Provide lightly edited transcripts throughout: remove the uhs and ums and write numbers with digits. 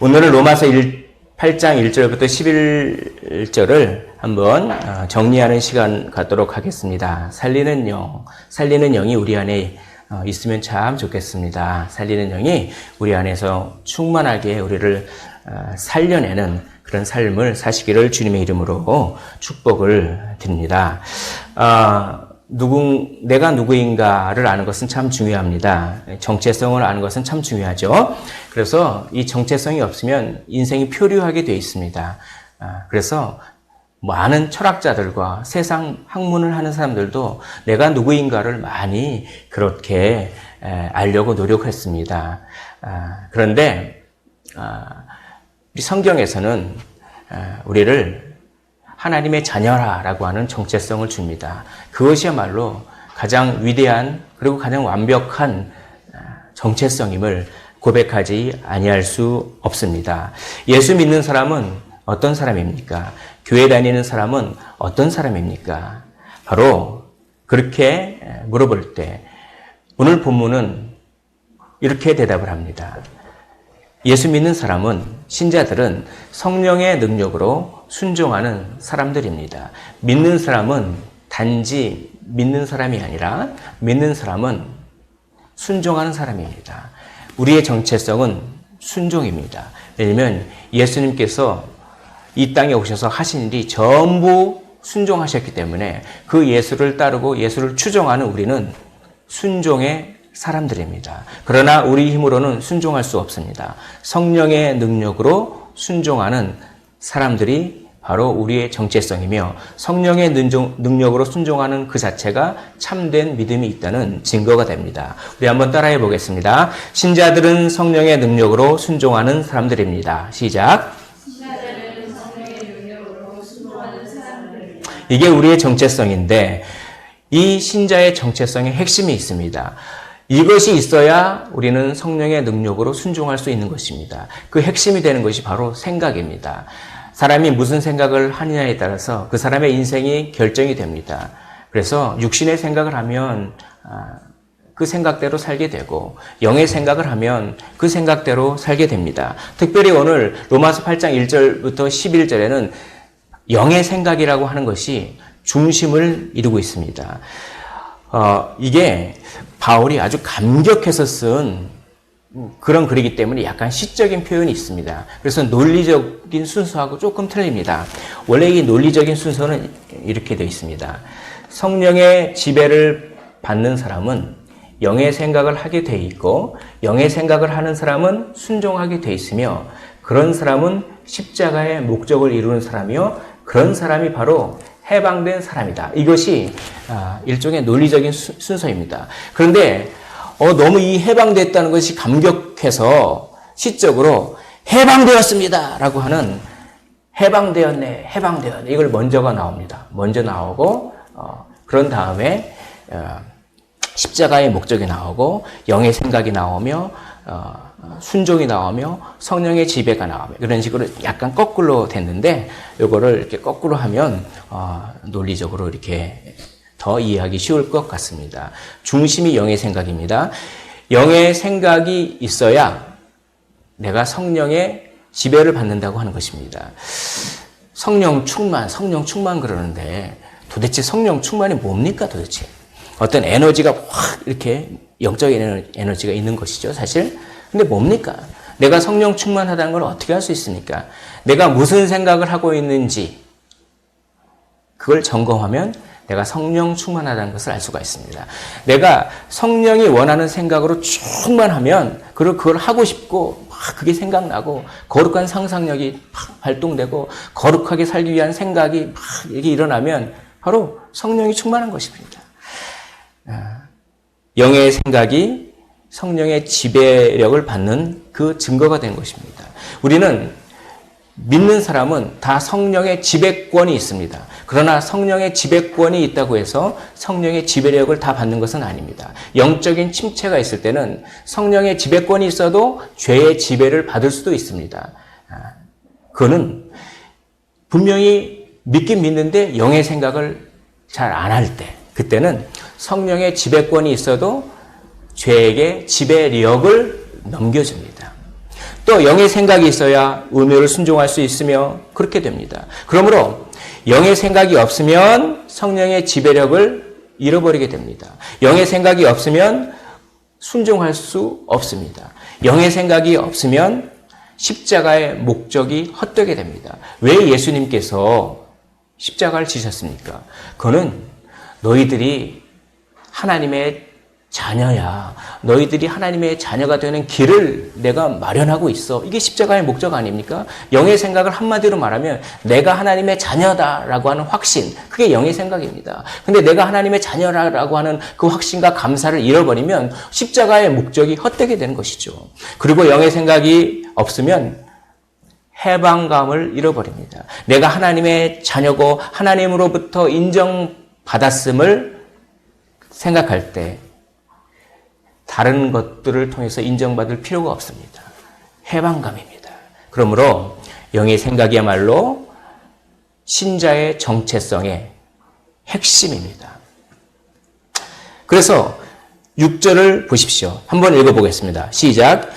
오늘은 로마서 8장 1절부터 11절을 한번 정리하는 시간 갖도록 하겠습니다. 살리는 영이 우리 안에 있으면 참 좋겠습니다. 살리는 영이 우리 안에서 충만하게 우리를 살려내는 그런 삶을 사시기를 주님의 이름으로 축복을 드립니다. 내가 누구인가를 아는 것은 참 중요합니다. 정체성을 아는 것은 참 중요하죠. 그래서 이 정체성이 없으면 인생이 표류하게 되어 있습니다. 그래서 많은 철학자들과 세상 학문을 하는 사람들도 내가 누구인가를 많이 그렇게 알려고 노력했습니다. 그런데 우리 성경에서는 우리를 하나님의 자녀라고 하는 정체성을 줍니다. 그것이야말로 가장 위대한 그리고 가장 완벽한 정체성임을 고백하지 아니할 수 없습니다. 예수 믿는 사람은 어떤 사람입니까? 교회 다니는 사람은 어떤 사람입니까? 바로 그렇게 물어볼 때 오늘 본문은 이렇게 대답을 합니다. 예수 믿는 사람은, 신자들은 성령의 능력으로 순종하는 사람들입니다. 믿는 사람은 단지 믿는 사람이 아니라 믿는 사람은 순종하는 사람입니다. 우리의 정체성은 순종입니다. 왜냐하면 예수님께서 이 땅에 오셔서 하신 일이 전부 순종하셨기 때문에 그 예수를 따르고 예수를 추종하는 우리는 순종의 사람들입니다. 그러나 우리 힘으로는 순종할 수 없습니다. 성령의 능력으로 순종하는 사람들이 바로 우리의 정체성이며 성령의 능력으로 순종하는 그 자체가 참된 믿음이 있다는 증거가 됩니다. 우리 한번 따라해 보겠습니다. 신자들은 성령의 능력으로 순종하는 사람들입니다. 시작. 신자들은 성령의 능력으로 순종하는 사람들입니다. 이게 우리의 정체성인데 이 신자의 정체성에 핵심이 있습니다. 이것이 있어야 우리는 성령의 능력으로 순종할 수 있는 것입니다. 그 핵심이 되는 것이 바로 생각입니다. 사람이 무슨 생각을 하느냐에 따라서 그 사람의 인생이 결정이 됩니다. 그래서 육신의 생각을 하면 그 생각대로 살게 되고 영의 생각을 하면 그 생각대로 살게 됩니다. 특별히 오늘 로마서 8장 1절부터 11절에는 영의 생각이라고 하는 것이 중심을 이루고 있습니다. 이게 바울이 아주 감격해서 쓴 그런 글이기 때문에 약간 시적인 표현이 있습니다. 그래서 논리적인 순서하고 조금 틀립니다. 원래 이 논리적인 순서는 이렇게 되어 있습니다. 성령의 지배를 받는 사람은 영의 생각을 하게 돼 있고 영의 생각을 하는 사람은 순종하게 돼 있으며 그런 사람은 십자가의 목적을 이루는 사람이요 그런 사람이 바로 해방된 사람이다. 이것이 일종의 논리적인 순서입니다. 그런데 너무 이 해방됐다는 것이 감격해서 시적으로 해방되었습니다 라고 하는 해방되었네 이걸 먼저가 나옵니다. 먼저 나오고 그런 다음에 십자가의 목적이 나오고 영의 생각이 나오며 순종이 나오며 성령의 지배가 나오며 이런 식으로 약간 거꾸로 됐는데 이거를 이렇게 거꾸로 하면 논리적으로 이렇게 더 이해하기 쉬울 것 같습니다. 중심이 영의 생각입니다. 영의 생각이 있어야 내가 성령의 지배를 받는다고 하는 것입니다. 성령 충만 그러는데 도대체 성령 충만이 뭡니까 도대체? 어떤 에너지가 확 이렇게 영적인 에너지가 있는 것이죠, 사실. 근데 뭡니까? 내가 성령 충만하다는 걸 어떻게 할 수 있습니까? 내가 무슨 생각을 하고 있는지 그걸 점검하면 내가 성령 충만하다는 것을 알 수가 있습니다. 내가 성령이 원하는 생각으로 충만하면 그걸 하고 싶고 막 그게 생각나고 거룩한 상상력이 막 발동되고 거룩하게 살기 위한 생각이 막 이렇게 일어나면 바로 성령이 충만한 것입니다. 영의 생각이 성령의 지배력을 받는 그 증거가 된 것입니다. 우리는 믿는 사람은 다 성령의 지배권이 있습니다. 그러나 성령의 지배권이 있다고 해서 성령의 지배력을 다 받는 것은 아닙니다. 영적인 침체가 있을 때는 성령의 지배권이 있어도 죄의 지배를 받을 수도 있습니다. 그거는 분명히 믿긴 믿는데 영의 생각을 잘 안 할 때, 그때는 성령의 지배권이 있어도 죄에게 지배력을 넘겨줍니다. 또 영의 생각이 있어야 의무를 순종할 수 있으며 그렇게 됩니다. 그러므로 영의 생각이 없으면 성령의 지배력을 잃어버리게 됩니다. 영의 생각이 없으면 순종할 수 없습니다. 영의 생각이 없으면 십자가의 목적이 헛되게 됩니다. 왜 예수님께서 십자가를 지셨습니까? 그거는 너희들이 하나님의 자녀야. 너희들이 하나님의 자녀가 되는 길을 내가 마련하고 있어. 이게 십자가의 목적 아닙니까? 영의 생각을 한마디로 말하면 내가 하나님의 자녀다라고 하는 확신, 그게 영의 생각입니다. 근데 내가 하나님의 자녀라고 하는 그 확신과 감사를 잃어버리면 십자가의 목적이 헛되게 되는 것이죠. 그리고 영의 생각이 없으면 해방감을 잃어버립니다. 내가 하나님의 자녀고 하나님으로부터 인정받았음을 생각할 때 다른 것들을 통해서 인정받을 필요가 없습니다. 해방감입니다. 그러므로 영의 생각이야말로 신자의 정체성의 핵심입니다. 그래서 6절을 보십시오. 한번 읽어보겠습니다. 시작.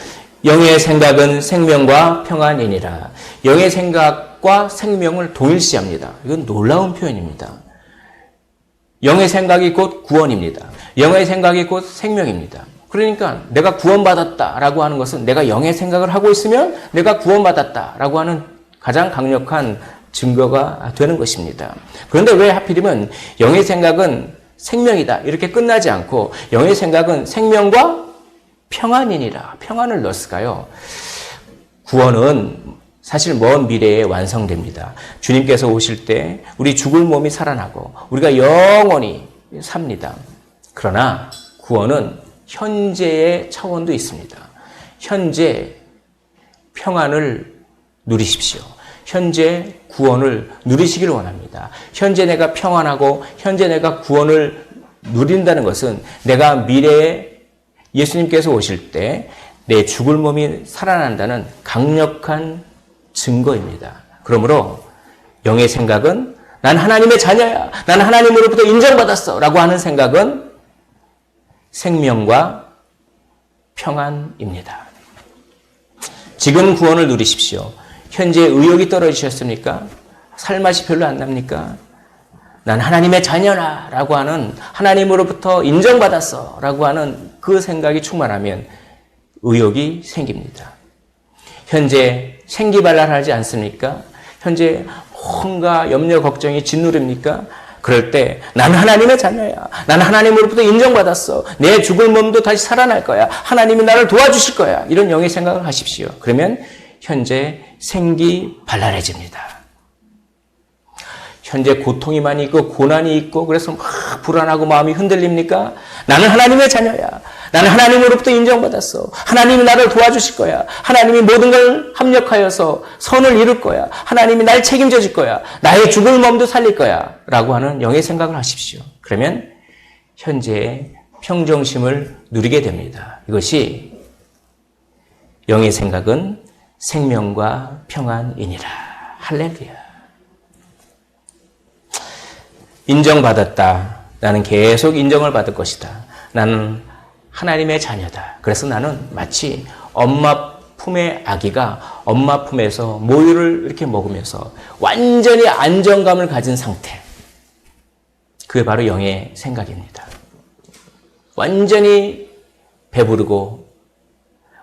영의 생각은 생명과 평안이니라. 영의 생각과 생명을 동일시합니다. 이건 놀라운 표현입니다. 영의 생각이 곧 구원입니다. 영의 생각이 곧 생명입니다. 그러니까 내가 구원받았다라고 하는 것은 내가 영의 생각을 하고 있으면 내가 구원받았다라고 하는 가장 강력한 증거가 되는 것입니다. 그런데 왜 하필이면 영의 생각은 생명이다 이렇게 끝나지 않고 영의 생각은 생명과 평안이니라 평안을 넣었을까요? 구원은 사실 먼 미래에 완성됩니다. 주님께서 오실 때 우리 죽을 몸이 살아나고 우리가 영원히 삽니다. 그러나 구원은 현재의 차원도 있습니다. 현재 평안을 누리십시오. 현재 구원을 누리시기를 원합니다. 현재 내가 평안하고 현재 내가 구원을 누린다는 것은 내가 미래에 예수님께서 오실 때 내 죽을 몸이 살아난다는 강력한 증거입니다. 그러므로 영의 생각은 난 하나님의 자녀야. 난 하나님으로부터 인정받았어. 라고 하는 생각은 생명과 평안입니다. 지금 구원을 누리십시오. 현재 의욕이 떨어지셨습니까? 살맛이 별로 안 납니까? 난 하나님의 자녀라 라고 하는 하나님으로부터 인정받았어 라고 하는 그 생각이 충만하면 의욕이 생깁니다. 현재 생기발랄하지 않습니까? 현재 뭔가 염려 걱정이 짓누릅니까? 그럴 때 나는 하나님의 자녀야. 나는 하나님으로부터 인정받았어. 내 죽을 몸도 다시 살아날 거야. 하나님이 나를 도와주실 거야. 이런 영의 생각을 하십시오. 그러면 현재 생기발랄해집니다. 현재 고통이 많이 있고 고난이 있고 그래서 막 불안하고 마음이 흔들립니까? 나는 하나님의 자녀야. 나는 하나님으로부터 인정받았어. 하나님이 나를 도와주실 거야. 하나님이 모든 걸 합력하여서 선을 이룰 거야. 하나님이 날 책임져 줄 거야. 나의 죽을 몸도 살릴 거야. 라고 하는 영의 생각을 하십시오. 그러면 현재의 평정심을 누리게 됩니다. 이것이 영의 생각은 생명과 평안이니라. 할렐루야. 인정받았다. 나는 계속 인정을 받을 것이다. 나는 하나님의 자녀다. 그래서 나는 마치 엄마 품의 아기가 엄마 품에서 모유를 이렇게 먹으면서 완전히 안정감을 가진 상태. 그게 바로 영의 생각입니다. 완전히 배부르고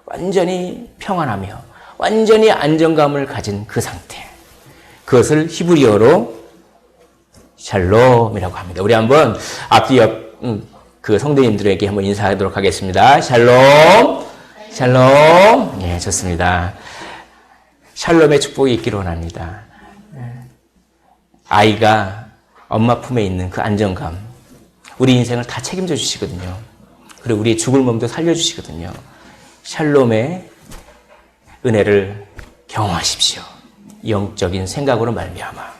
완전히 평안하며 완전히 안정감을 가진 그 상태. 그것을 히브리어로 샬롬이라고 합니다. 우리 한번 앞뒤 옆 그 성도님들에게 한번 인사하도록 하겠습니다. 샬롬, 샬롬. 예, 좋습니다. 샬롬의 축복이 있기를 원합니다. 아이가 엄마 품에 있는 그 안정감, 우리 인생을 다 책임져 주시거든요. 그리고 우리의 죽을 몸도 살려주시거든요. 샬롬의 은혜를 경험하십시오. 영적인 생각으로 말미암아.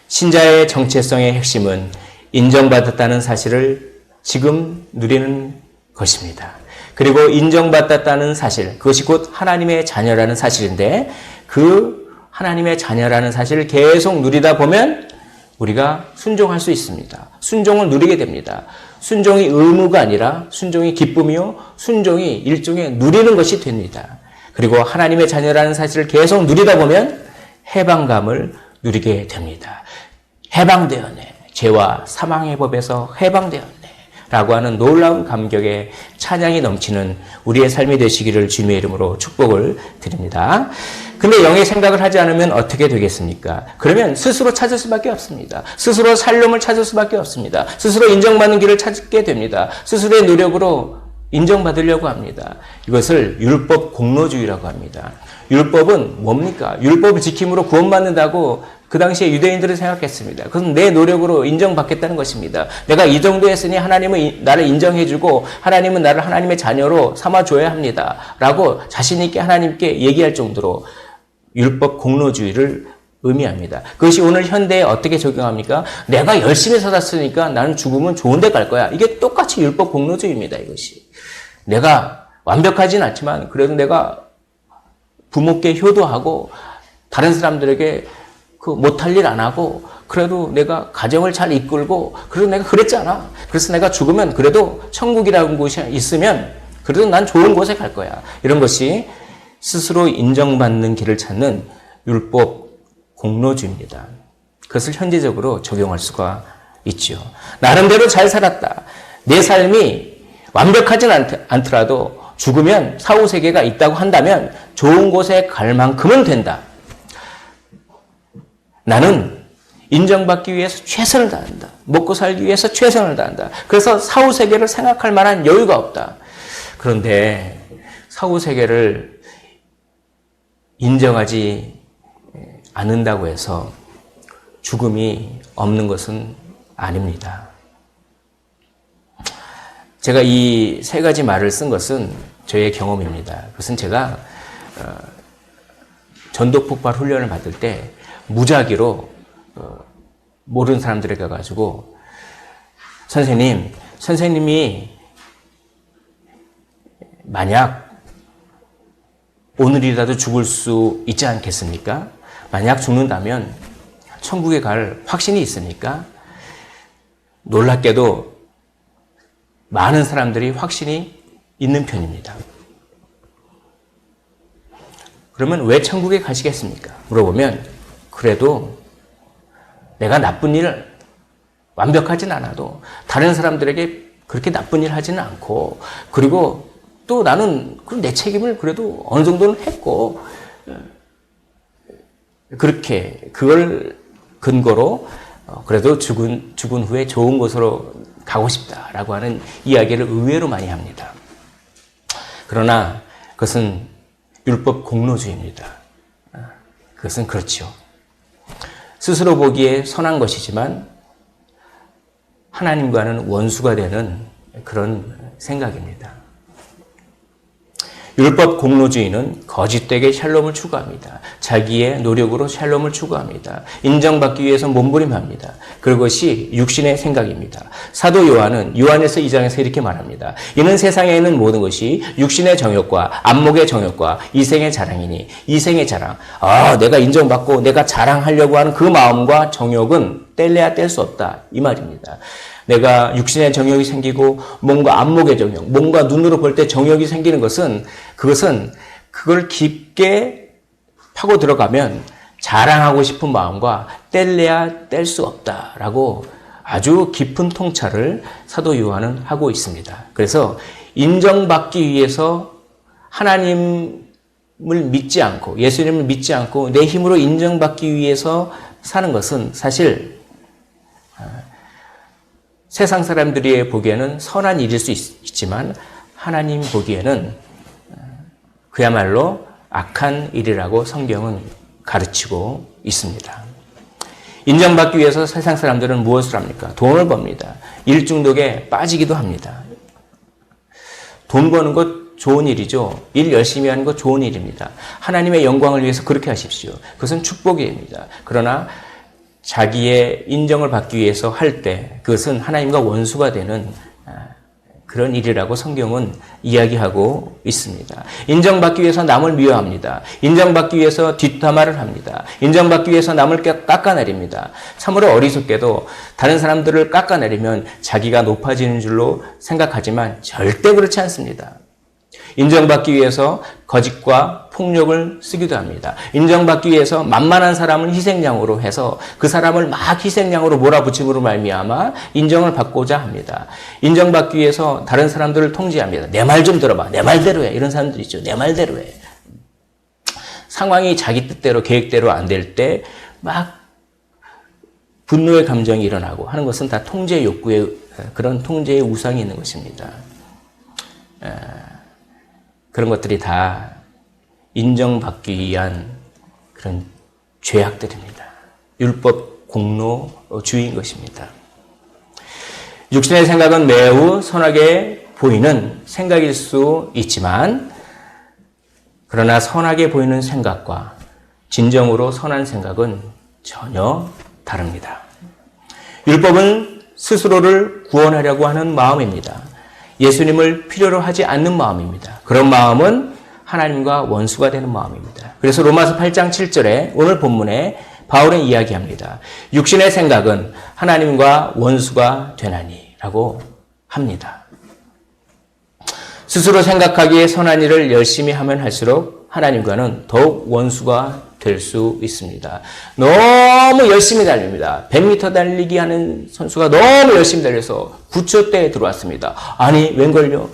신자의 정체성의 핵심은 인정받았다는 사실을 지금 누리는 것입니다. 그리고 인정받았다는 사실, 그것이 곧 하나님의 자녀라는 사실인데 그 하나님의 자녀라는 사실을 계속 누리다 보면 우리가 순종할 수 있습니다. 순종을 누리게 됩니다. 순종이 의무가 아니라 순종이 기쁨이요, 순종이 일종의 누리는 것이 됩니다. 그리고 하나님의 자녀라는 사실을 계속 누리다 보면 해방감을 누리게 됩니다. 해방되었네. 죄와 사망의 법에서 해방되었네. 라고 하는 놀라운 감격의 찬양이 넘치는 우리의 삶이 되시기를 주님의 이름으로 축복을 드립니다. 근데 영의 생각을 하지 않으면 어떻게 되겠습니까? 그러면 스스로 찾을 수밖에 없습니다. 스스로 살림을 찾을 수밖에 없습니다. 스스로 인정받는 길을 찾게 됩니다. 스스로의 노력으로 인정받으려고 합니다. 이것을 율법 공로주의라고 합니다. 율법은 뭡니까? 율법을 지킴으로 구원받는다고 그 당시에 유대인들은 생각했습니다. 그것은 내 노력으로 인정받겠다는 것입니다. 내가 이 정도 했으니 하나님은 나를 인정해주고 하나님은 나를 하나님의 자녀로 삼아줘야 합니다. 라고 자신 있게 하나님께 얘기할 정도로 율법 공로주의를 의미합니다. 그것이 오늘 현대에 어떻게 적용합니까? 내가 열심히 살았으니까 나는 죽으면 좋은 데 갈 거야. 이게 똑같이 율법 공로주의입니다. 이것이. 내가 완벽하진 않지만 그래도 내가 부모께 효도하고 다른 사람들에게 그 못할 일 안 하고 그래도 내가 가정을 잘 이끌고 그래도 내가 그랬잖아. 그래서 내가 죽으면 그래도 천국이라는 곳이 있으면 그래도 난 좋은 곳에 갈 거야. 이런 것이 스스로 인정받는 길을 찾는 율법 공로주의입니다. 그것을 현재적으로 적용할 수가 있죠. 나름대로 잘 살았다. 내 삶이 완벽하진 않더라도 죽으면 사후세계가 있다고 한다면 좋은 곳에 갈 만큼은 된다. 나는 인정받기 위해서 최선을 다한다. 먹고 살기 위해서 최선을 다한다. 그래서 사후세계를 생각할 만한 여유가 없다. 그런데 사후세계를 인정하지 않는다고 해서 죽음이 없는 것은 아닙니다. 제가 이 세 가지 말을 쓴 것은 저의 경험입니다. 그것은 제가 전도폭발 훈련을 받을 때 무작위로 모르는 사람들에게 가가지고 선생님이 만약 오늘이라도 죽을 수 있지 않겠습니까? 만약 죽는다면 천국에 갈 확신이 있습니까? 놀랍게도 많은 사람들이 확신이 있는 편입니다. 그러면 왜 천국에 가시겠습니까? 물어보면 그래도 내가 나쁜 일을 완벽하진 않아도 다른 사람들에게 그렇게 나쁜 일 하지는 않고 그리고 또 나는 내 책임을 그래도 어느 정도는 했고 그렇게 그걸 근거로 그래도 죽은 후에 좋은 곳으로 가고 싶다라고 하는 이야기를 의외로 많이 합니다. 그러나 그것은 율법 공로주의입니다. 그것은 그렇죠. 스스로 보기에 선한 것이지만 하나님과는 원수가 되는 그런 생각입니다. 율법 공로주의는 거짓되게 샬롬을 추구합니다. 자기의 노력으로 샬롬을 추구합니다. 인정받기 위해서 몸부림합니다. 그것이 육신의 생각입니다. 사도 요한은 요한에서 2장에서 이렇게 말합니다. 이는 세상에 있는 모든 것이 육신의 정욕과 안목의 정욕과 이생의 자랑이니 이생의 자랑. 내가 인정받고 내가 자랑하려고 하는 그 마음과 정욕은 뗄래야 뗄 수 없다. 이 말입니다. 내가 육신의 정욕이 생기고 몸과 안목의 정욕, 몸과 눈으로 볼 때 정욕이 생기는 것은 그걸 깊게 파고 들어가면 자랑하고 싶은 마음과 뗄래야 뗄 수 없다라고 아주 깊은 통찰을 사도 요한은 하고 있습니다. 그래서 인정받기 위해서 하나님을 믿지 않고 예수님을 믿지 않고 내 힘으로 인정받기 위해서 사는 것은 사실 세상 사람들이 보기에는 선한 일일 수 있지만 하나님 보기에는 그야말로 악한 일이라고 성경은 가르치고 있습니다. 인정받기 위해서 세상 사람들은 무엇을 합니까? 돈을 법니다. 일 중독에 빠지기도 합니다. 돈 버는 것 좋은 일이죠. 일 열심히 하는 것 좋은 일입니다. 하나님의 영광을 위해서 그렇게 하십시오. 그것은 축복입니다. 그러나 자기의 인정을 받기 위해서 할 때 그것은 하나님과 원수가 되는 그런 일이라고 성경은 이야기하고 있습니다. 인정받기 위해서 남을 미워합니다. 인정받기 위해서 뒷담화를 합니다. 인정받기 위해서 남을 깎아내립니다. 참으로 어리석게도 다른 사람들을 깎아내리면 자기가 높아지는 줄로 생각하지만 절대 그렇지 않습니다. 인정받기 위해서 거짓과 폭력을 쓰기도 합니다. 인정받기 위해서 만만한 사람을 희생양으로 해서 그 사람을 막 희생양으로 몰아붙임으로 말미암아 인정을 받고자 합니다. 인정받기 위해서 다른 사람들을 통제합니다. 내 말 좀 들어봐. 내 말대로 해. 이런 사람들 있죠. 내 말대로 해. 상황이 자기 뜻대로 계획대로 안 될 때 막 분노의 감정이 일어나고 하는 것은 다 통제 욕구의 그런 통제의 우상이 있는 것입니다. 그런 것들이 다 인정받기 위한 그런 죄악들입니다. 율법 공로주의인 것입니다. 육신의 생각은 매우 선하게 보이는 생각일 수 있지만 그러나 선하게 보이는 생각과 진정으로 선한 생각은 전혀 다릅니다. 율법은 스스로를 구원하려고 하는 마음입니다. 예수님을 필요로 하지 않는 마음입니다. 그런 마음은 하나님과 원수가 되는 마음입니다. 그래서 로마서 8장 7절에 오늘 본문에 바울은 이야기합니다. 육신의 생각은 하나님과 원수가 되나니 라고 합니다. 스스로 생각하기에 선한 일을 열심히 하면 할수록 하나님과는 더욱 원수가 될 수 있습니다. 너무 열심히 달립니다. 100m 달리기 하는 선수가 너무 열심히 달려서 9초대에 들어왔습니다. 아니 웬걸요?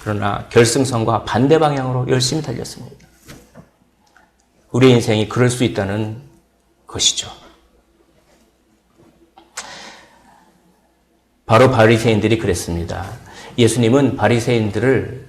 그러나 결승선과 반대 방향으로 열심히 달렸습니다. 우리 인생이 그럴 수 있다는 것이죠. 바로 바리새인들이 그랬습니다. 예수님은 바리새인들을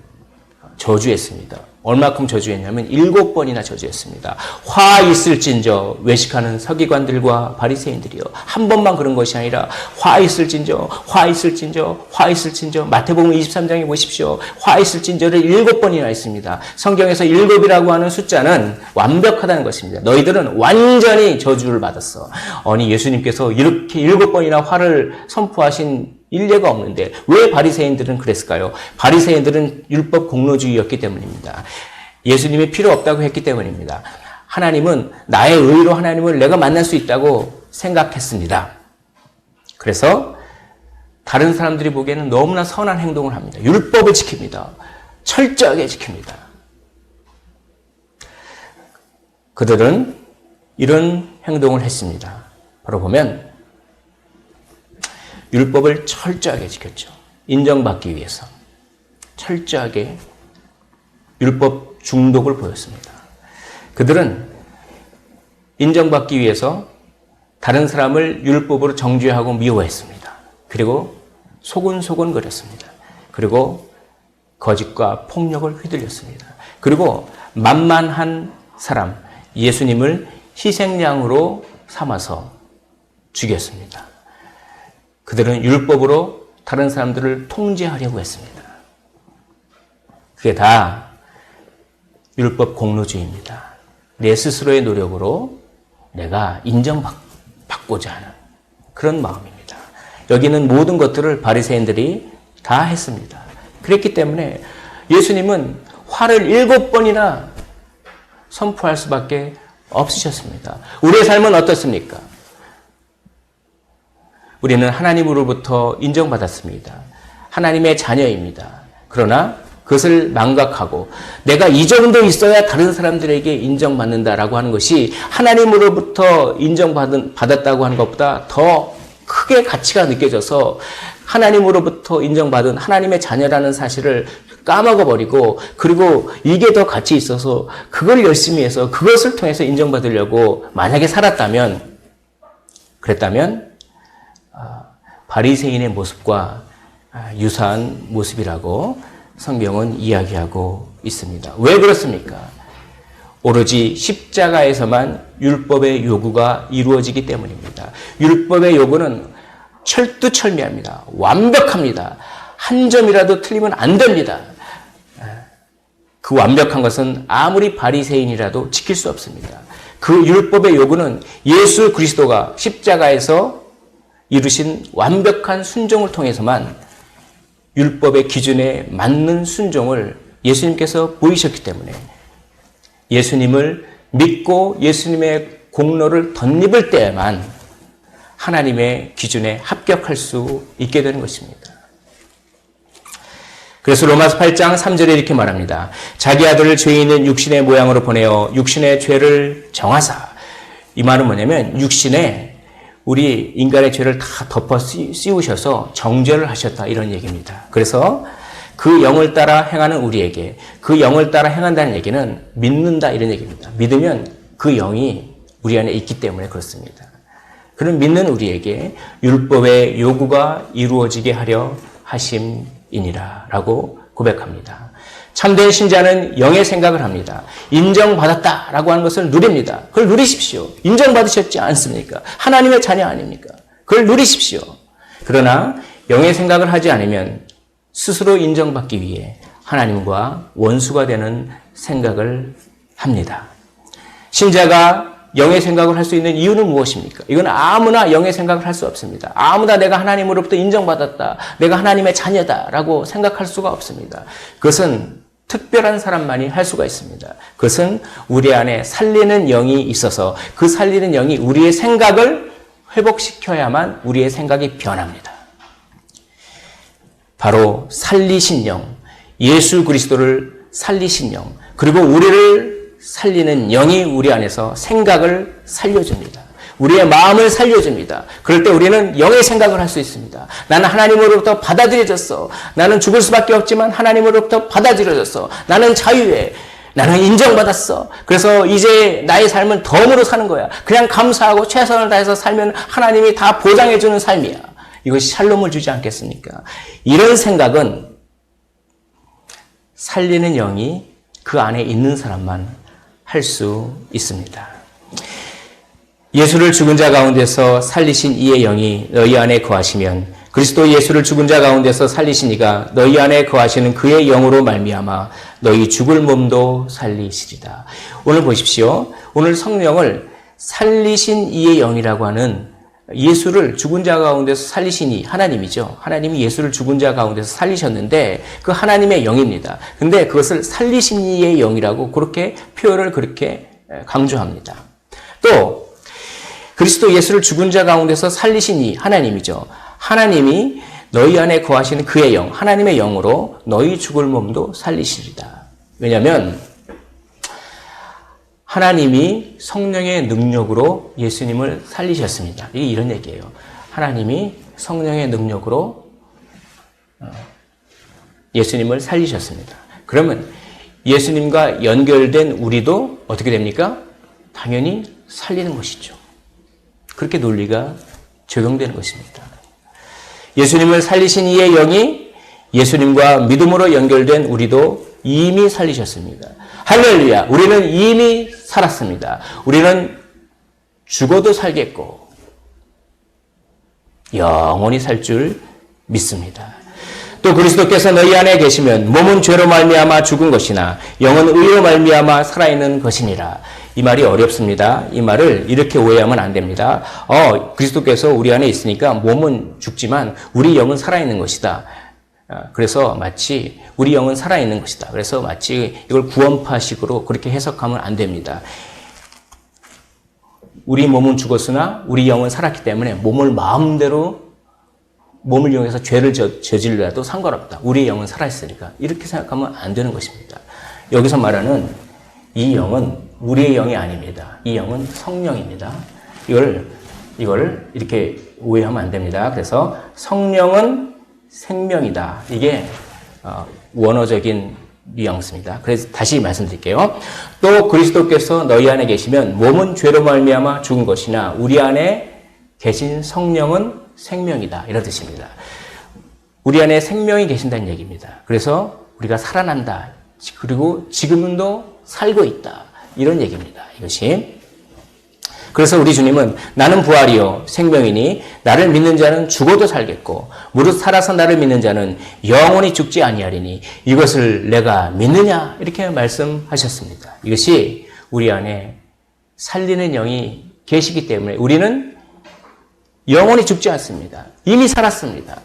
저주했습니다. 얼마큼 저주했냐면 7번이나 저주했습니다. 화 있을진저 외식하는 서기관들과 바리새인들이요. 한 번만 그런 것이 아니라 화 있을진저 화 있을진저 화 있을진저 마태복음 23장에 보십시오. 화 있을진저를 7번이나 했습니다. 성경에서 7이라고 하는 숫자는 완벽하다는 것입니다. 너희들은 완전히 저주를 받았어. 아니 예수님께서 이렇게 7번이나 화를 선포하신 일례가 없는데 왜 바리새인들은 그랬을까요? 바리새인들은 율법 공로주의였기 때문입니다. 예수님이 필요 없다고 했기 때문입니다. 하나님은 나의 의로 하나님을 내가 만날 수 있다고 생각했습니다. 그래서 다른 사람들이 보기에는 너무나 선한 행동을 합니다. 율법을 지킵니다. 철저하게 지킵니다. 그들은 이런 행동을 했습니다. 바로 보면 율법을 철저하게 지켰죠. 인정받기 위해서 철저하게 율법 중독을 보였습니다. 그들은 인정받기 위해서 다른 사람을 율법으로 정죄하고 미워했습니다. 그리고 소곤소곤거렸습니다. 그리고 거짓과 폭력을 휘둘렸습니다. 그리고 만만한 사람, 예수님을 희생양으로 삼아서 죽였습니다. 그들은 율법으로 다른 사람들을 통제하려고 했습니다. 그게 다 율법 공로주의입니다. 내 스스로의 노력으로 내가 인정받고자 하는 그런 마음입니다. 여기는 모든 것들을 바리새인들이 다 했습니다. 그랬기 때문에 예수님은 화를 7번이나 선포할 수밖에 없으셨습니다. 우리의 삶은 어떻습니까? 우리는 하나님으로부터 인정받았습니다. 하나님의 자녀입니다. 그러나 그것을 망각하고 내가 이 정도 있어야 다른 사람들에게 인정받는다라고 하는 것이 하나님으로부터 인정받았다고 하는 것보다 더 크게 가치가 느껴져서 하나님으로부터 인정받은 하나님의 자녀라는 사실을 까먹어버리고 그리고 이게 더 가치 있어서 그걸 열심히 해서 그것을 통해서 인정받으려고 만약에 그랬다면 바리새인의 모습과 유사한 모습이라고 성경은 이야기하고 있습니다. 왜 그렇습니까? 오로지 십자가에서만 율법의 요구가 이루어지기 때문입니다. 율법의 요구는 철두철미합니다. 완벽합니다. 한 점이라도 틀리면 안 됩니다. 그 완벽한 것은 아무리 바리새인이라도 지킬 수 없습니다. 그 율법의 요구는 예수 그리스도가 십자가에서 이루신 완벽한 순종을 통해서만 율법의 기준에 맞는 순종을 예수님께서 보이셨기 때문에 예수님을 믿고 예수님의 공로를 덧입을 때에만 하나님의 기준에 합격할 수 있게 되는 것입니다. 그래서 로마서 8장 3절에 이렇게 말합니다. 자기 아들을 죄 있는 육신의 모양으로 보내어 육신의 죄를 정하사. 이 말은 뭐냐면 육신에 우리 인간의 죄를 다 덮어 씌우셔서 정죄를 하셨다 이런 얘기입니다. 그래서 그 영을 따라 행하는 우리에게 그 영을 따라 행한다는 얘기는 믿는다 이런 얘기입니다. 믿으면 그 영이 우리 안에 있기 때문에 그렇습니다. 그런 믿는 우리에게 율법의 요구가 이루어지게 하려 하심이니라 라고 고백합니다. 참된 신자는 영의 생각을 합니다. 인정받았다라고 하는 것을 누립니다. 그걸 누리십시오. 인정받으셨지 않습니까? 하나님의 자녀 아닙니까? 그걸 누리십시오. 그러나 영의 생각을 하지 않으면 스스로 인정받기 위해 하나님과 원수가 되는 생각을 합니다. 신자가 영의 생각을 할 수 있는 이유는 무엇입니까? 이건 아무나 영의 생각을 할 수 없습니다. 아무나 내가 하나님으로부터 인정받았다, 내가 하나님의 자녀다라고 생각할 수가 없습니다. 그것은 특별한 사람만이 할 수가 있습니다. 그것은 우리 안에 살리는 영이 있어서 그 살리는 영이 우리의 생각을 회복시켜야만 우리의 생각이 변합니다. 바로 살리신 영, 예수 그리스도를 살리신 영, 그리고 우리를 살리는 영이 우리 안에서 생각을 살려줍니다. 우리의 마음을 살려줍니다. 그럴 때 우리는 영의 생각을 할 수 있습니다. 나는 하나님으로부터 받아들여졌어. 나는 죽을 수밖에 없지만 하나님으로부터 받아들여졌어. 나는 자유해. 나는 인정받았어. 그래서 이제 나의 삶은 덤으로 사는 거야. 그냥 감사하고 최선을 다해서 살면 하나님이 다 보장해주는 삶이야. 이것이 샬롬을 주지 않겠습니까? 이런 생각은 살리는 영이 그 안에 있는 사람만 할 수 있습니다. 예수를 죽은 자 가운데서 살리신 이의 영이 너희 안에 거하시면 그리스도 예수를 죽은 자 가운데서 살리신 이가 너희 안에 거하시는 그의 영으로 말미암아 너희 죽을 몸도 살리시리다. 오늘 보십시오. 오늘 성령을 살리신 이의 영이라고 하는 예수를 죽은 자 가운데서 살리신 이 하나님이죠. 하나님이 예수를 죽은 자 가운데서 살리셨는데 그 하나님의 영입니다. 근데 그것을 살리신 이의 영이라고 그렇게 표현을 그렇게 강조합니다. 또 그리스도 예수를 죽은 자 가운데서 살리신 이 하나님이죠. 하나님이 너희 안에 거하시는 그의 영, 하나님의 영으로 너희 죽을 몸도 살리시리다. 왜냐하면 하나님이 성령의 능력으로 예수님을 살리셨습니다. 이게 이런 얘기예요. 하나님이 성령의 능력으로 예수님을 살리셨습니다. 그러면 예수님과 연결된 우리도 어떻게 됩니까? 당연히 살리는 것이죠. 그렇게 논리가 적용되는 것입니다. 예수님을 살리신 이의 영이 예수님과 믿음으로 연결된 우리도 이미 살리셨습니다. 할렐루야! 우리는 이미 살았습니다. 우리는 죽어도 살겠고 영원히 살 줄 믿습니다. 또 그리스도께서 너희 안에 계시면 몸은 죄로 말미암아 죽은 것이나 영은 의로 말미암아 살아있는 것이니라. 이 말이 어렵습니다. 이 말을 이렇게 오해하면 안 됩니다. 그리스도께서 우리 안에 있으니까 몸은 죽지만 우리 영은 살아있는 것이다. 그래서 마치 우리 영은 살아있는 것이다. 그래서 마치 이걸 구원파식으로 그렇게 해석하면 안 됩니다. 우리 몸은 죽었으나 우리 영은 살았기 때문에 몸을 이용해서 죄를 저질러도 상관없다. 우리의 영은 살아있으니까. 이렇게 생각하면 안 되는 것입니다. 여기서 말하는 이 영은 우리의 영이 아닙니다. 이 영은 성령입니다. 이걸 이렇게 오해하면 안 됩니다. 그래서 성령은 생명이다. 이게 원어적인 뉘앙스입니다. 그래서 다시 말씀드릴게요. 또 그리스도께서 너희 안에 계시면 몸은 죄로 말미암아 죽은 것이나 우리 안에 계신 성령은 생명이다. 이런 뜻입니다. 우리 안에 생명이 계신다는 얘기입니다. 그래서 우리가 살아난다. 그리고 지금도 살고 있다. 이런 얘기입니다. 이것이. 그래서 우리 주님은 나는 부활이요 생명이니 나를 믿는 자는 죽어도 살겠고 무릇 살아서 나를 믿는 자는 영원히 죽지 아니하리니 이것을 내가 믿느냐 이렇게 말씀하셨습니다. 이것이 우리 안에 살리는 영이 계시기 때문에 우리는 영원히 죽지 않습니다. 이미 살았습니다.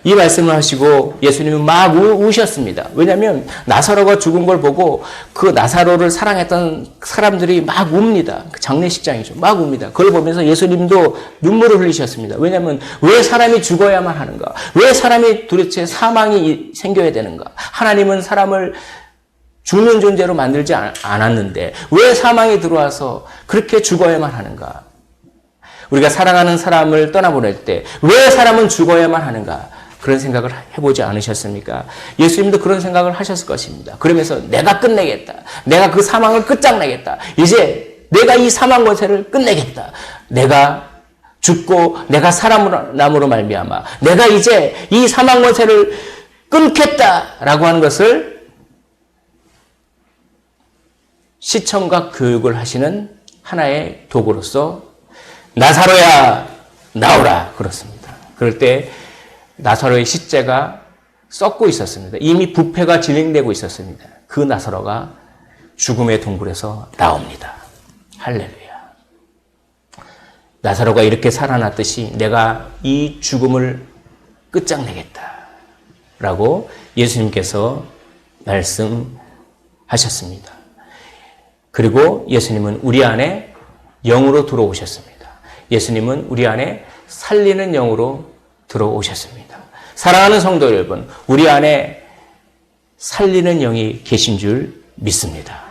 이 말씀을 하시고 예수님은 막 우셨습니다. 왜냐하면 나사로가 죽은 걸 보고 그 나사로를 사랑했던 사람들이 막 웁니다. 그 장례식장이죠. 막 웁니다. 그걸 보면서 예수님도 눈물을 흘리셨습니다. 왜냐하면 왜 사람이 죽어야만 하는가? 왜 사람이 도대체 사망이 생겨야 되는가? 하나님은 사람을 죽는 존재로 만들지 않았는데 왜 사망이 들어와서 그렇게 죽어야만 하는가? 우리가 사랑하는 사람을 떠나보낼 때 왜 사람은 죽어야만 하는가? 그런 생각을 해보지 않으셨습니까? 예수님도 그런 생각을 하셨을 것입니다. 그러면서 내가 끝내겠다. 내가 그 사망을 끝장내겠다. 이제 내가 이 사망 권세를 끝내겠다. 내가 죽고 내가 살아남으로 말미암아 내가 이제 이 사망 권세를 끊겠다라고 하는 것을 시청각 교육을 하시는 하나의 도구로서 나사로야 나오라 그렇습니다. 그럴 때 나사로의 시체가 썩고 있었습니다. 이미 부패가 진행되고 있었습니다. 그 나사로가 죽음의 동굴에서 나옵니다. 할렐루야. 나사로가 이렇게 살아났듯이 내가 이 죽음을 끝장내겠다 라고 예수님께서 말씀하셨습니다. 그리고 예수님은 우리 안에 영으로 들어오셨습니다. 예수님은 우리 안에 살리는 영으로 들어오셨습니다. 사랑하는 성도 여러분, 우리 안에 살리는 영이 계신 줄 믿습니다.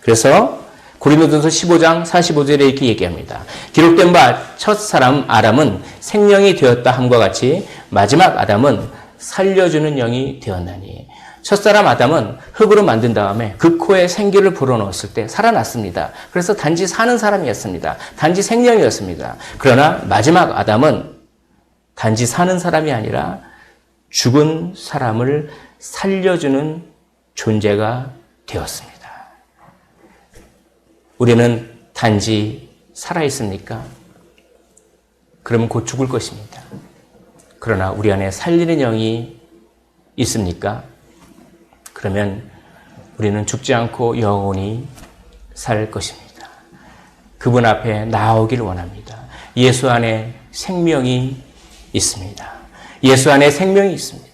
그래서 고린도전서 15장 45절에 이렇게 얘기합니다. 기록된 바 첫 사람 아담은 생명이 되었다 함과 같이 마지막 아담은 살려주는 영이 되었나니. 첫사람 아담은 흙으로 만든 다음에 그 코에 생기를 불어넣었을 때 살아났습니다. 그래서 단지 사는 사람이었습니다. 단지 생명이었습니다. 그러나 마지막 아담은 단지 사는 사람이 아니라 죽은 사람을 살려주는 존재가 되었습니다. 우리는 단지 살아있습니까? 그러면 곧 죽을 것입니다. 그러나 우리 안에 살리는 영이 있습니까? 그러면 우리는 죽지 않고 영원히 살 것입니다. 그분 앞에 나오기를 원합니다. 예수 안에 생명이 있습니다. 예수 안에 생명이 있습니다.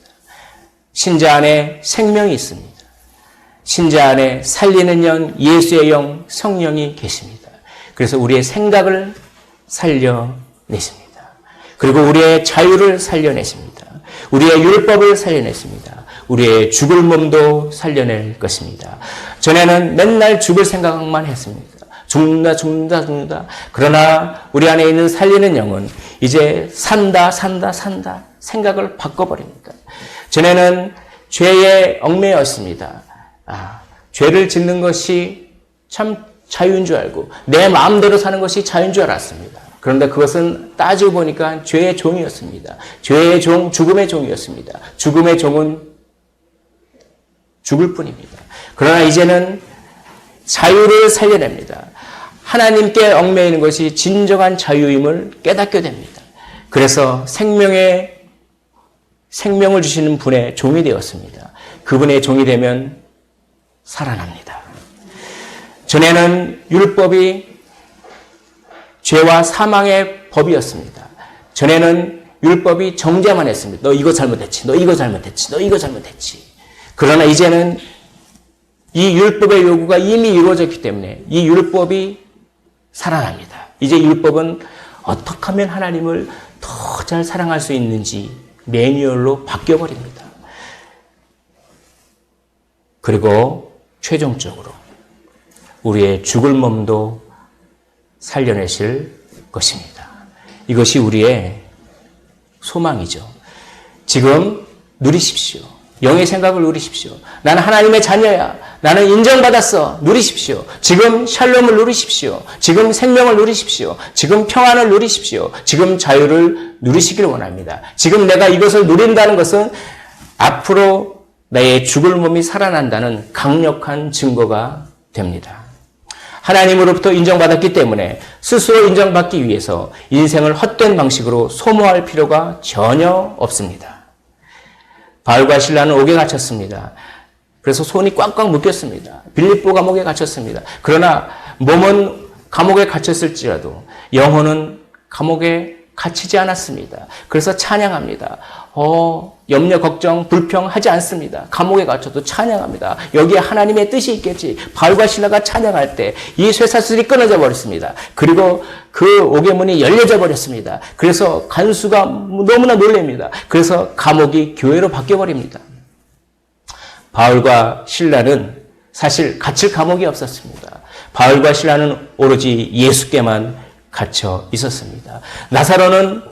신자 안에 생명이 있습니다. 신자 안에 살리는 영, 예수의 영, 성령이 계십니다. 그래서 우리의 생각을 살려내십니다. 그리고 우리의 자유를 살려내십니다. 우리의 율법을 살려내십니다. 우리의 죽을 몸도 살려낼 것입니다. 전에는 맨날 죽을 생각만 했습니다. 죽는다. 그러나 우리 안에 있는 살리는 영은 이제 산다. 생각을 바꿔버립니다. 전에는 죄에 얽매였습니다. 죄를 짓는 것이 참 자유인 줄 알고 내 마음대로 사는 것이 자유인 줄 알았습니다. 그런데 그것은 따지고 보니까 죄의 종이었습니다. 죄의 종, 죽음의 종이었습니다. 죽음의 종은 죽을 뿐입니다. 그러나 이제는 자유를 살려냅니다. 하나님께 얽매이는 것이 진정한 자유임을 깨닫게 됩니다. 그래서 생명을 주시는 분의 종이 되었습니다. 그분의 종이 되면 살아납니다. 전에는 율법이 죄와 사망의 법이었습니다. 전에는 율법이 정죄만 했습니다. 너 이거 잘못했지. 너 이거 잘못했지. 너 이거 잘못했지. 그러나 이제는 이 율법의 요구가 이미 이루어졌기 때문에 이 율법이 살아납니다. 이제 율법은 어떻게 하면 하나님을 더 잘 사랑할 수 있는지 매뉴얼로 바뀌어버립니다. 그리고 최종적으로 우리의 죽을 몸도 살려내실 것입니다. 이것이 우리의 소망이죠. 지금 누리십시오. 영의 생각을 누리십시오. 나는 하나님의 자녀야. 나는 인정받았어. 누리십시오. 지금 샬롬을 누리십시오. 지금 생명을 누리십시오. 지금 평안을 누리십시오. 지금 자유를 누리시길 원합니다. 지금 내가 이것을 누린다는 것은 앞으로 나의 죽을 몸이 살아난다는 강력한 증거가 됩니다. 하나님으로부터 인정받았기 때문에 스스로 인정받기 위해서 인생을 헛된 방식으로 소모할 필요가 전혀 없습니다. 바울과 실라는 옥에 갇혔습니다. 그래서 손이 꽉꽉 묶였습니다. 빌립보 감옥에 갇혔습니다. 그러나 몸은 감옥에 갇혔을지라도 영혼은 감옥에 갇히지 않았습니다. 그래서 찬양합니다. 염려, 걱정, 불평하지 않습니다. 감옥에 갇혀도 찬양합니다. 여기에 하나님의 뜻이 있겠지. 바울과 실라가 찬양할 때 이 쇠사슬이 끊어져 버렸습니다. 그리고 그 옥의 열려져 버렸습니다. 그래서 간수가 너무나 놀랍니다. 그래서 감옥이 교회로 바뀌어 버립니다. 바울과 실라는 사실 갇힐 감옥이 없었습니다. 바울과 실라는 오로지 예수께만 갇혀 있었습니다. 나사로는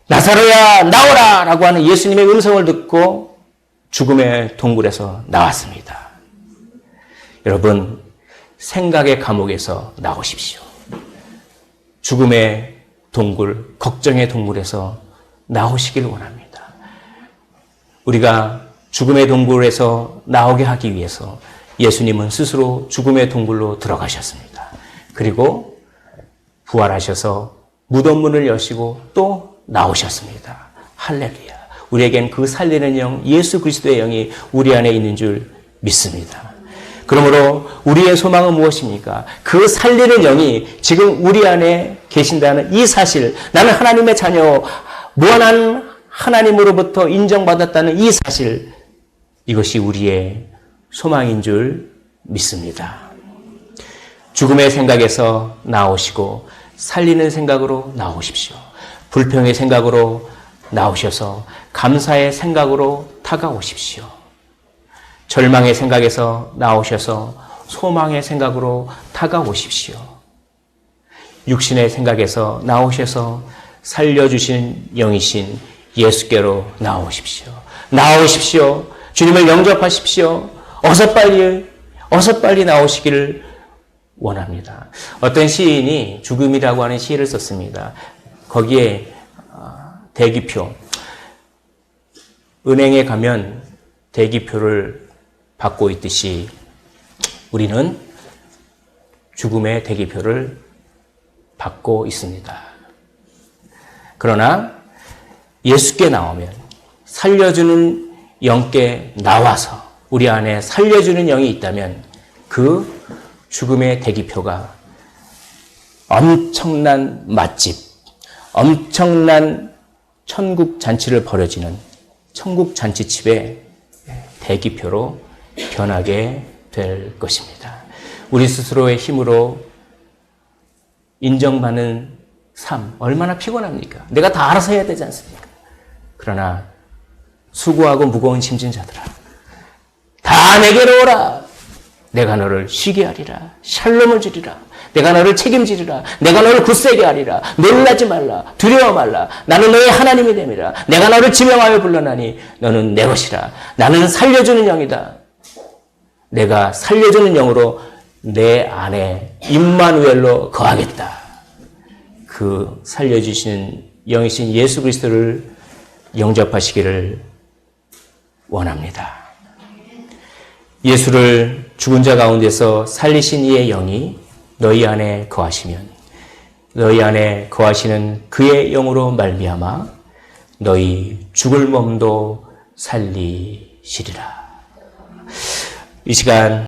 나사로야 나오라 라고 하는 예수님의 음성을 듣고 죽음의 동굴에서 나왔습니다. 여러분, 생각의 감옥에서 나오십시오. 죽음의 동굴, 걱정의 동굴에서 나오시길 원합니다. 우리가 죽음의 동굴에서 나오게 하기 위해서 예수님은 스스로 죽음의 동굴로 들어가셨습니다. 그리고 부활하셔서 무덤 문을 여시고 또 나오셨습니다. 할렐루야. 우리에겐 그 살리는 영, 예수 그리스도의 영이 우리 안에 있는 줄 믿습니다. 그러므로 우리의 소망은 무엇입니까? 그 살리는 영이 지금 우리 안에 계신다는 이 사실, 나는 하나님의 자녀, 무한한 하나님으로부터 인정받았다는 이 사실, 이것이 우리의 소망인 줄 믿습니다. 죽음의 생각에서 나오시고 살리는 생각으로 나오십시오. 불평의 생각으로 나오셔서 감사의 생각으로 다가오십시오. 절망의 생각에서 나오셔서 소망의 생각으로 다가오십시오. 육신의 생각에서 나오셔서 살려주신 영이신 예수께로 나오십시오. 나오십시오. 주님을 영접하십시오. 어서 빨리 나오시기를 원합니다. 어떤 시인이 죽음이라고 하는 시를 썼습니다. 거기에 대기표, 은행에 가면 대기표를 받고 있듯이 우리는 죽음의 대기표를 받고 있습니다. 그러나 예수께 나오면 살려주는 영께 나와서 우리 안에 살려주는 영이 있다면 그 죽음의 대기표가 엄청난 맛집, 엄청난 천국 잔치를 벌여지는 천국 잔치집의 대기표로 변하게 될 것입니다. 우리 스스로의 힘으로 인정받는 삶, 얼마나 피곤합니까? 내가 다 알아서 해야 되지 않습니까? 그러나 수고하고 무거운 짐진 자들아, 다 내게로 오라. 내가 너를 쉬게 하리라. 샬롬을 주리라. 내가 너를 책임지리라. 내가 너를 굳세게 하리라. 놀라지 말라. 두려워 말라. 나는 너의 하나님이 됨이라. 내가 너를 지명하여 불러나니 너는 내 것이라. 나는 살려주는 영이다. 내가 살려주는 영으로 내 안에 임마누엘로 거하겠다. 그 살려주시는 영이신 예수 그리스도를 영접하시기를 원합니다. 예수를 죽은 자 가운데서 살리신 이의 영이 너희 안에 거하시면 너희 안에 거하시는 그의 영으로 말미암아 너희 죽을 몸도 살리시리라. 이 시간